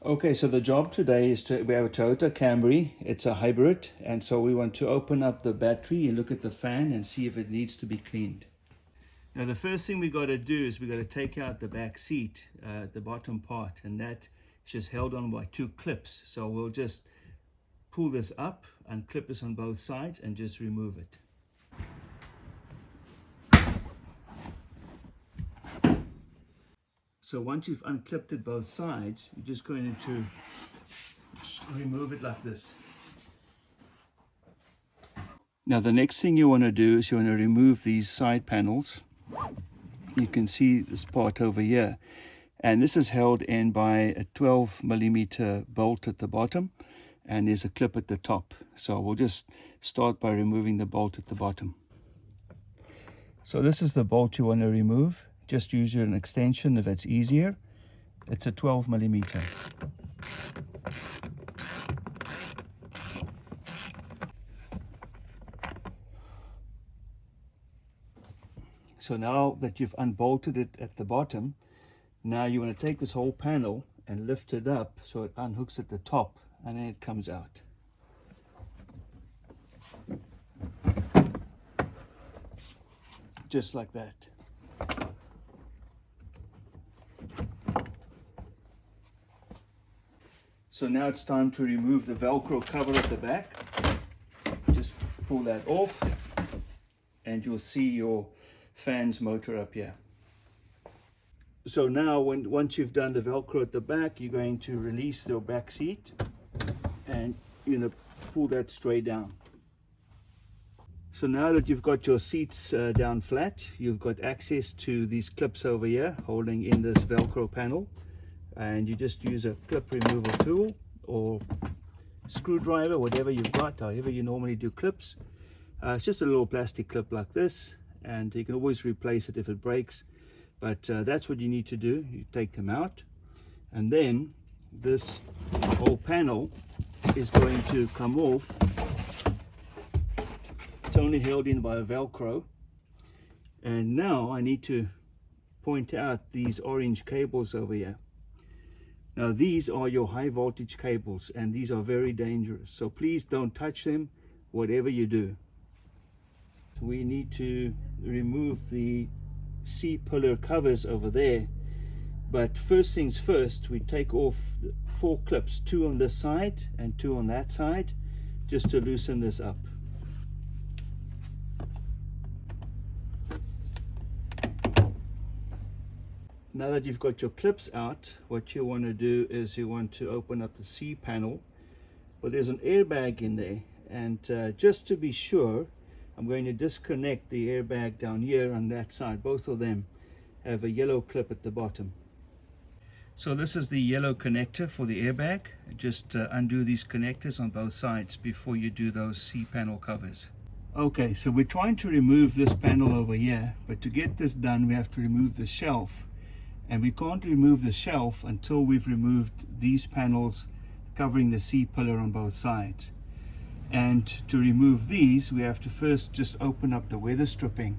Okay, so the job today is we have a Toyota Camry. It's a hybrid, and so we want to open up the battery and look at the fan and see if it needs to be cleaned. Now the first thing we got to do is we got to take out the back seat, the bottom part, and that is just held on by two clips. So we'll just pull this up and clip this on both sides and just remove it. So once you've unclipped it both sides, you're just going to remove it like this. Now the next thing you want to do is you want to remove these side panels. You can see this part over here, and this is held in by a 12mm bolt at the bottom, and there's a clip at the top. So we'll just start by removing the bolt at the bottom. So this is the bolt you want to remove. Just use an extension if it's easier. It's a 12mm. So now that you've unbolted it at the bottom, now you want to take this whole panel and lift it up so it unhooks at the top, and then it comes out. Just like that. So now it's time to remove the Velcro cover at the back. Just pull that off and you'll see your fan's motor up here. So now once you've done the Velcro at the back, you're going to release your back seat and you're going to pull that straight down. So now that you've got your seats down flat, you've got access to these clips over here holding in this Velcro panel, and you just use a clip removal tool or screwdriver, whatever you've got, however you normally do clips. It's just a little plastic clip like this, and you can always replace it if it breaks, but that's what you need to do. You take them out, and then this whole panel is going to come off. It's only held in by a Velcro. And now I need to point out these orange cables over here. Now these are your high voltage cables, and these are very dangerous, so please don't touch them whatever you do. We need to remove the C-pillar covers over there, but first things first, we take off the 4 clips, 2 on this side and 2 on that side, just to loosen this up. Now that you've got your clips out, what you want to do is you want to open up the C panel. Well, there's an airbag in there, and just to be sure, I'm going to disconnect the airbag down here on that side. Both of them have a yellow clip at the bottom. So this is the yellow connector for the airbag. Just undo these connectors on both sides before you do those C panel covers. Okay, so we're trying to remove this panel over here, but to get this done we have to remove the shelf. And we can't remove the shelf until we've removed these panels covering the C-pillar on both sides. And to remove these, we have to first just open up the weather stripping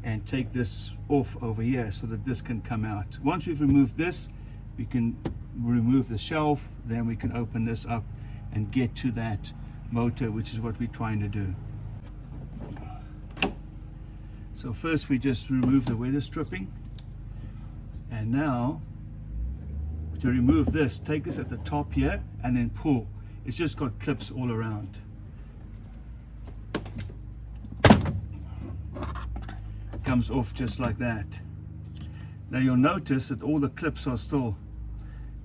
and take this off over here so that this can come out. Once we've removed this, we can remove the shelf, then we can open this up and get to that motor, which is what we're trying to do. So first we just remove the weather stripping. And now, to remove this, take this at the top here and then pull. It's just got clips all around. It comes off just like that. Now you'll notice that all the clips are still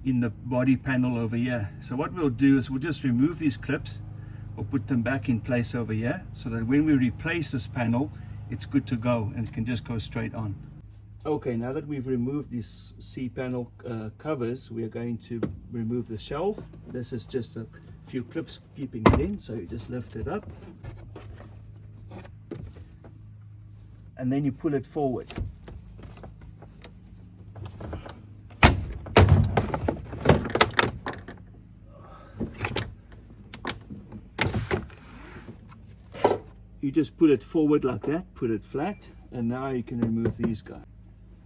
in the body panel over here. So what we'll do is we'll just remove these clips or put them back in place over here, so that when we replace this panel, it's good to go and it can just go straight on. Okay, now that we've removed these C-panel covers, we are going to remove the shelf. This is just a few clips keeping it in, so you just lift it up. And then you pull it forward. You just pull it forward like that, put it flat, and now you can remove these guys.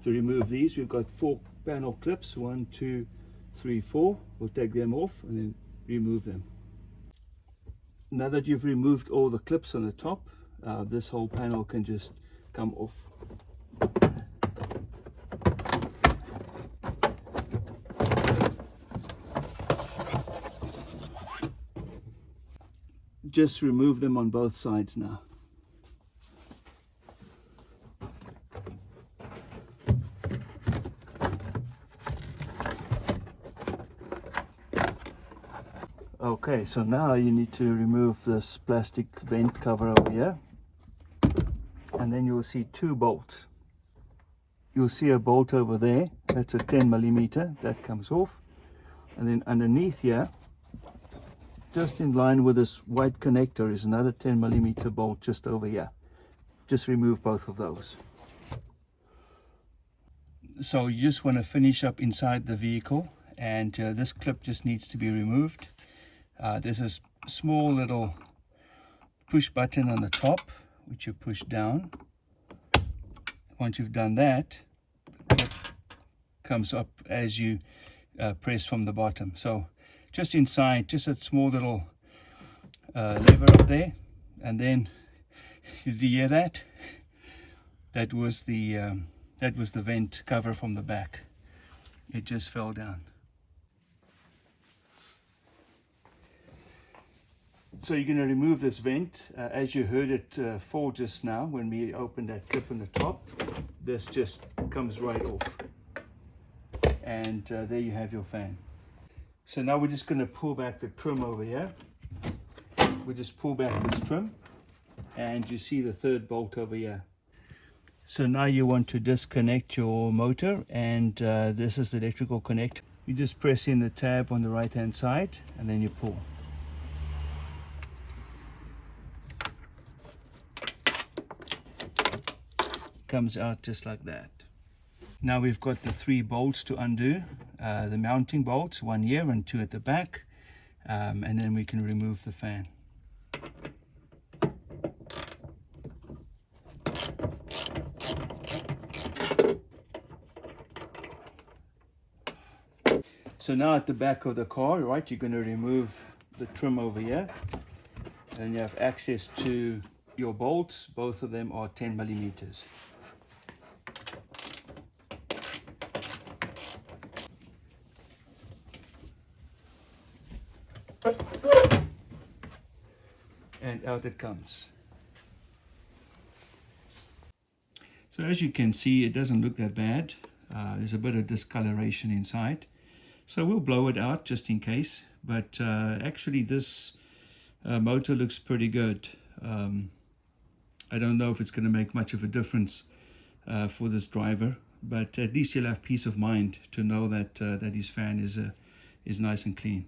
To remove these, we've got 4 panel clips, 1, 2, 3, 4. We'll take them off and then remove them. Now that you've removed all the clips on the top, this whole panel can just come off. Just remove them on both sides now. Okay, so now you need to remove this plastic vent cover over here, and then you'll see 2 bolts. You'll see a bolt over there, that's a 10mm, that comes off, and then underneath here, just in line with this white connector, is another 10mm bolt just over here. Just remove both of those. So you just want to finish up inside the vehicle, and this clip just needs to be removed. There's a small little push button on the top, which you push down. Once you've done that, the clip comes up as you press from the bottom. So just inside, just a small little lever up there, and then did you hear that? That was the vent cover from the back. It just fell down. So you're going to remove this vent. As you heard it fall just now when we opened that clip on the top, this just comes right off. And there you have your fan. So now we're just going to pull back the trim over here. We just pull back this trim, and you see the 3rd bolt over here. So now you want to disconnect your motor, and this is the electrical connector. You just press in the tab on the right hand side, and then you pull. Comes out just like that. Now we've got the 3 bolts to undo, the mounting bolts, 1 here and 2 at the back, and then we can remove the fan. So now at the back of the car, right, you're going to remove the trim over here, and you have access to your bolts. Both of them are 10mm. And out it comes. So as you can see, it doesn't look that bad. There's a bit of discoloration inside, so we'll blow it out just in case. But actually this motor looks pretty good. I don't know if it's going to make much of a difference for this driver, but at least he'll have peace of mind to know that that his fan is nice and clean.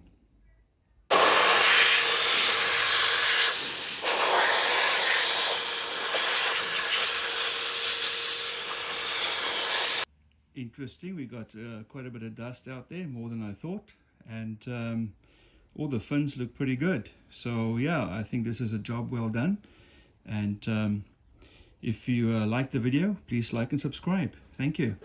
Interesting, we got quite a bit of dust out there, more than I thought, and all the fins look pretty good. So yeah, I think this is a job well done. And if you like the video, please like and subscribe. Thank you.